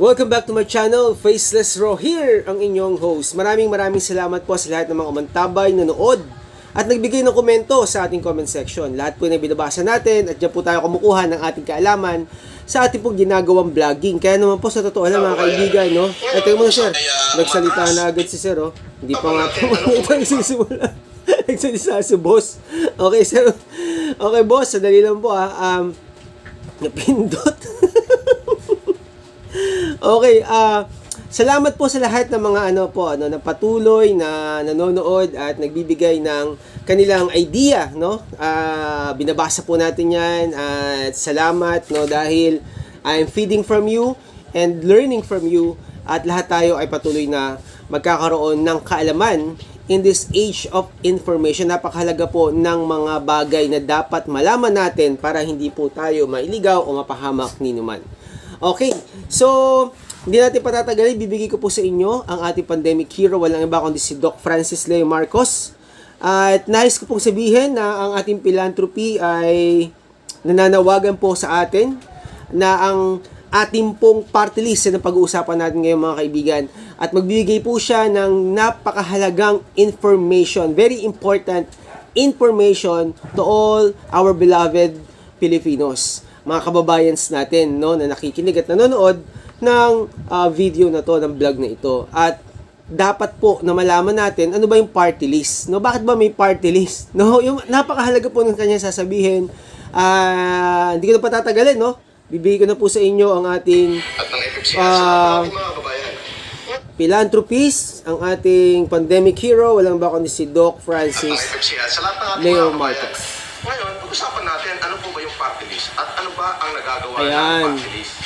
Welcome back to my channel, Faceless Raw here, ang inyong host. Maraming salamat po sa lahat ng mga umantabay, nanood, at nagbigay ng komento sa ating comment section. Lahat po na binabasa natin at dyan po tayo kumukuha ng ating kaalaman sa ating pong ginagawang vlogging. Kaya naman po sa totoo lang mga kaibigan, no? Ito yung mga sir, nagsalita na agad si sir, oh. Hindi pa nga po ito nagsisimula. Nagsalita si boss. Okay sir, okay boss, sadali lang po napindot. Okay, salamat po sa lahat ng mga na patuloy na nanonood at nagbibigay ng kanilang idea, no? Binabasa po natin 'yan at salamat, no, dahil I'm feeding from you and learning from you at lahat tayo ay patuloy na magkakaroon ng kaalaman in this age of information. Napakahalaga po ng mga bagay na dapat malaman natin para hindi po tayo mailigaw o mapahamak ni numan. Okay, so hindi natin patatagalin, bibigay ko po sa inyo ang ating pandemic hero. Walang iba kundi si Doc Francis Leo Marcos. At nais ko pong sabihin na ang ating philanthropy ay nananawagan po sa atin na ang ating pong party list na pag-uusapan natin ngayon mga kaibigan. At magbibigay po siya ng napakahalagang information, very important information to all our beloved Filipinos, mga kababayans natin, no, na nakikinig at nanonood ng video na to, ng vlog na ito. At dapat po na malaman natin ano ba yung party list, no? Bakit ba may party list, no? Yung napakahalaga po ng kanya sasabihin. Hindi ko na patatagalin, no? Bibigay ko na po sa inyo ang ating philanthropist, ang ating pandemic hero. Walang ba kundi si Doc Francis Leo Marcos. Ngayon, pag-usapan natin ano po ba yung party list at ano ba ang nagagawa Ayan. ng party list.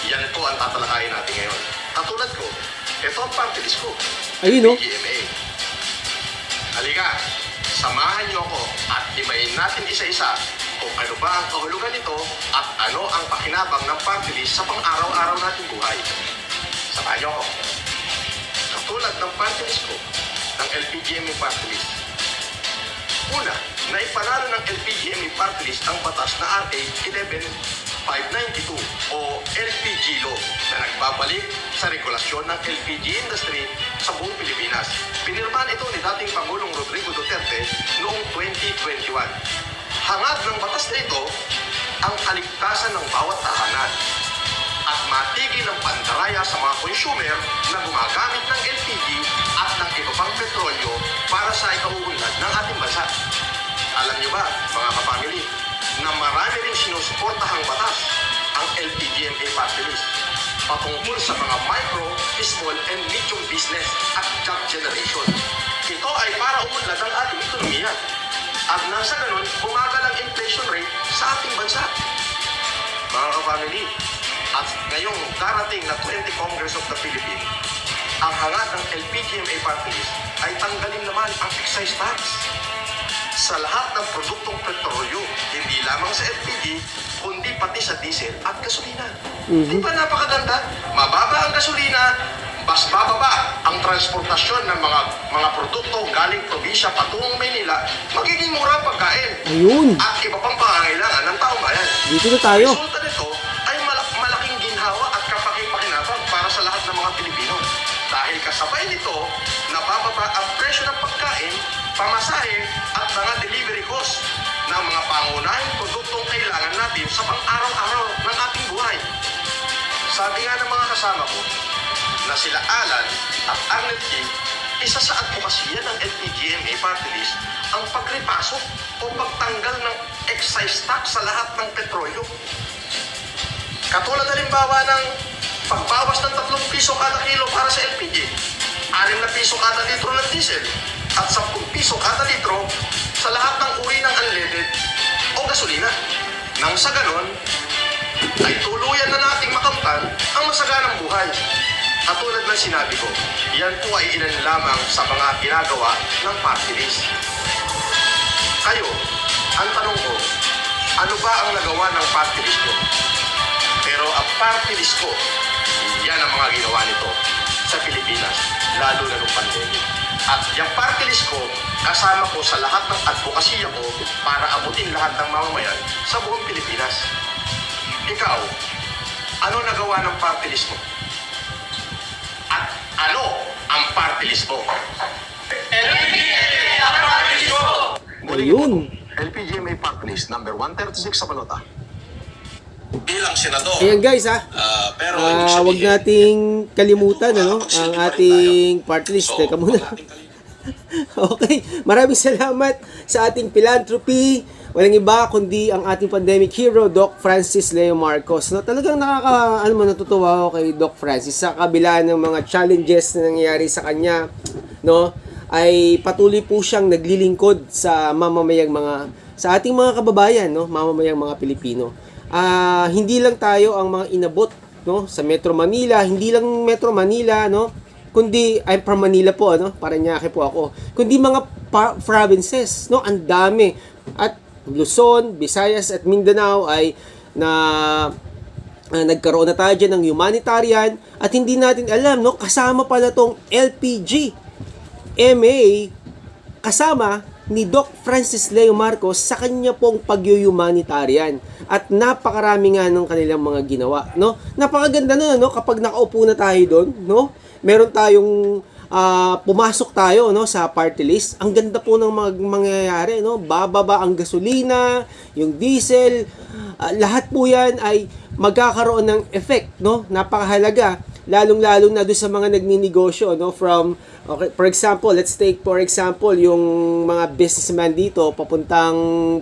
Yan po ang tatalakayin natin ngayon. Katulad ko, ito ang party list ko. Ayun, no? PGMA. Halika, samahan niyo ako at ibayin natin isa-isa kung ano ba ang kahulugan nito at ano ang pakinabang ng party list sa pang-araw-araw nating buhay. Samahan niyo ako. Katulad ng party list ko, ng LPGMA party list. Una, naipanalo ng LPGMA party list ang batas na RA 11592 o LPG Law na nagbabalik sa regulasyon ng LPG industry sa buong Pilipinas. Pinirmahan ito ni dating Pangulong Rodrigo Duterte noong 2021. Hangad ng batas na ito ang kaligtasan ng bawat tahanan at matigil ang pandaraya sa mga consumer na gumagamit ng LPG at ng iba pang petrolyo para sa ikauunlad ng ating bansa. Alam niyo ba, mga kapamilya, na marami rin sinusuportahang batas ang LPGMA party list patungkol sa mga micro, small, and medium business at job generation. Ito ay para umunlad ang ating ekonomiya at nasa ganun, bumagal ang inflation rate sa ating bansa. Mga kapamilya, at ngayong darating na 20 Congress of the Philippines, ang hangad ng LPGMA party list ay tanggalin naman ang excise tax sa lahat ng produktong petrolyo, hindi lamang sa LPG, kundi pati sa diesel at gasolina. Di ba napakaganda? Mababa ang gasolina, mas bababa ang transportasyon ng mga produkto galing probinsya patungong Maynila, magiging mura ang pagkain. Ayun. At iba pang pangangailangan ng taong bayan. Dito na tayo. Resulta nito ay malaking ginhawa at kapakipakinabang para sa lahat ng mga Pilipino. Dahil kasabay nito, nabababa ang presyo ng pagkain, pamasahe at mga delivery cost ng mga pangunahing produktong kailangan natin sa pang-araw-araw ng ating buhay. Sabi nga ng mga kasama ko na sila Alan at Arnett King, isa sa advokasya ng LPGMA party list ang pagrepasok o pagtanggal ng excise tax sa lahat ng petrolyo. Katulad halimbawa ng pagbawas ng 3 piso kada kilo para sa LPG, 6 na piso kada litro ng diesel, at 10 piso kada litro sa lahat ng uri ng unleaded o gasolina. Nang sa ganon, ay tuluyan na nating makamtan ang masaganang buhay. Katulad ng sinabi ko, yan po ay ilan lamang sa mga ginagawa ng party list. Kayo, ang tanong ko, ano ba ang nagawa ng party list ko? Pero ang party list ko, yan ang mga ginawa nito sa Pilipinas, lalo na nung pandemic. At yung party list ko, kasama ko sa lahat ng advokasya ko para abutin lahat ng mamamayan sa buong Pilipinas. Ikaw, ano nagawa ng party list mo? Ano ang party list mo? LPGMA ang party list mo! Ayun. LPGMA party list number 136 sa balota. Bilang senador. Ayan guys Pero ibig sabihin, wag nating kalimutan ang ating party list. Teka muna. Okay, maraming salamat sa ating philanthropy. Walang iba kundi ang ating pandemic hero, Doc Francis Leo Marcos. No, talagang natutuwa ako kay Doc Francis sa kabila ng mga challenges na nangyayari sa kanya, no? Ay patuloy po siyang naglilingkod sa sa ating mga kababayan, no? Mamamayang mga Pilipino. Hindi lang tayo ang mga inabot, no, sa Metro Manila, hindi lang Metro Manila, no? Kundi I'm from Manila po, no? Paranaque po ako. Kundi mga provinces, no? Ang dami. At Luzon, Visayas at Mindanao ay nagkaroon na tayo dyan ng humanitarian at hindi natin alam, no? Kasama pala tong LPG MA kasama ni Doc Francis Leo Marcos sa kanya pong pag-humanitarian at napakarami nga ng kanilang mga ginawa, no? Napakaganda na, no? Kapag nakaupo na tayo doon, no? Meron tayong pumasok tayo, no, sa party list. Ang ganda po ng mangyayari, no? Bababa ang gasolina, yung diesel, lahat po 'yan ay magkakaroon ng effect, no? Napakahalaga lalong-lalo na doon sa mga nagninegosyo, no, for example, let's take for example yung mga businessman dito papuntang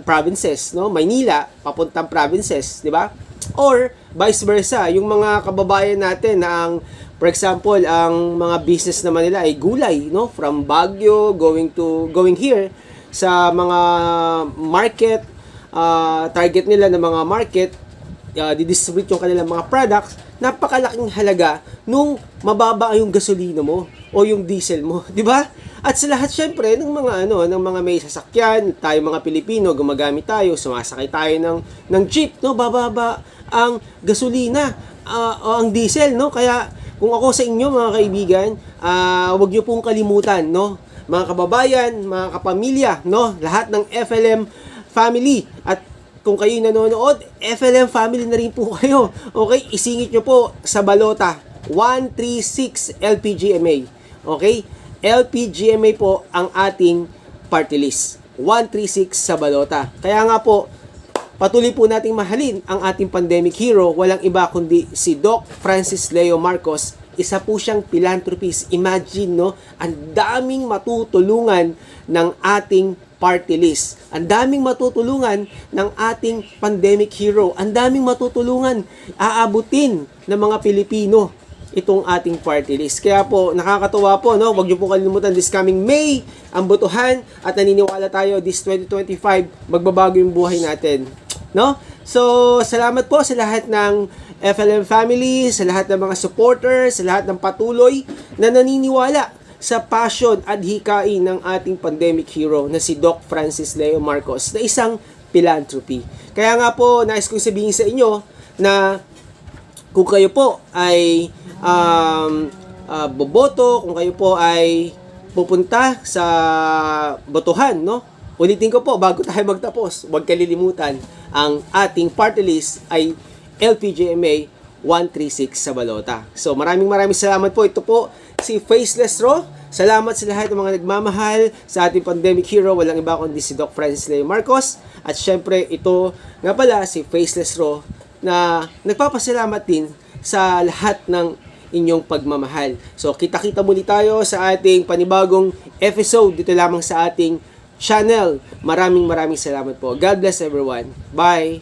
provinces, no? Maynila papuntang provinces, di ba? Or vice versa, yung mga kababayan natin na for example, ang mga business naman nila ay gulay, no? From Baguio going here sa mga market, target nila ng mga market, didistribute yung kanilang mga products. Napakalaking halaga nung mababa yung gasolina mo o yung diesel mo, di ba? At sa lahat syempre ng mga may sasakyan, tayo mga Pilipino, gumagamit tayo, sumasakay tayo ng jeep, no? Bababa ang gasolina o ang diesel, no? Kaya kung ako sa inyo mga kaibigan, wag niyo pong kalimutan, no? Mga kababayan, mga kapamilya, no? Lahat ng FLM family at kung kayo nanonood, FLM family na rin po kayo. Okay? Isingit nyo po sa balota 136 LPGMA. Okay? LPGMA po ang ating party list. 136 sa balota. Kaya nga po, patuloy po nating mahalin ang ating pandemic hero. Walang iba kundi si Doc Francis Leo Marcos. Isa po siyang philanthropist. Imagine, no? Ang daming matutulungan ng ating party list. Ang daming matutulungan ng ating pandemic hero. Ang daming matutulungan, aabutin ng mga Pilipino itong ating party list. Kaya po, nakakatuwa po, no? Huwag niyo po kalimutan this coming May, ang botohan at naniniwala tayo this 2025, magbabago yung buhay natin. No? So, salamat po sa lahat ng FLM family, sa lahat ng mga supporters, sa lahat ng patuloy na naniniwala sa passion at hikain ng ating pandemic hero na si Doc Francis Leo Marcos na isang philanthropy. Kaya nga po, nais kong sabihin sa inyo na kung kayo po ay boboto, kung kayo po ay pupunta sa botohan, no? Ulitin ko po, bago tayo magtapos, huwag kalilimutan, ang ating party list ay LPGMA 136 sa balota. So maraming salamat po. Ito po si Faceless Ro. Salamat sa lahat ng mga nagmamahal sa ating pandemic hero. Walang iba kundi si Doc Francis Leo Marcos. At syempre ito nga pala si Faceless Ro na nagpapasalamat din sa lahat ng inyong pagmamahal. So kita-kita muli tayo sa ating panibagong episode dito lamang sa ating channel. Maraming salamat po. God bless everyone. Bye!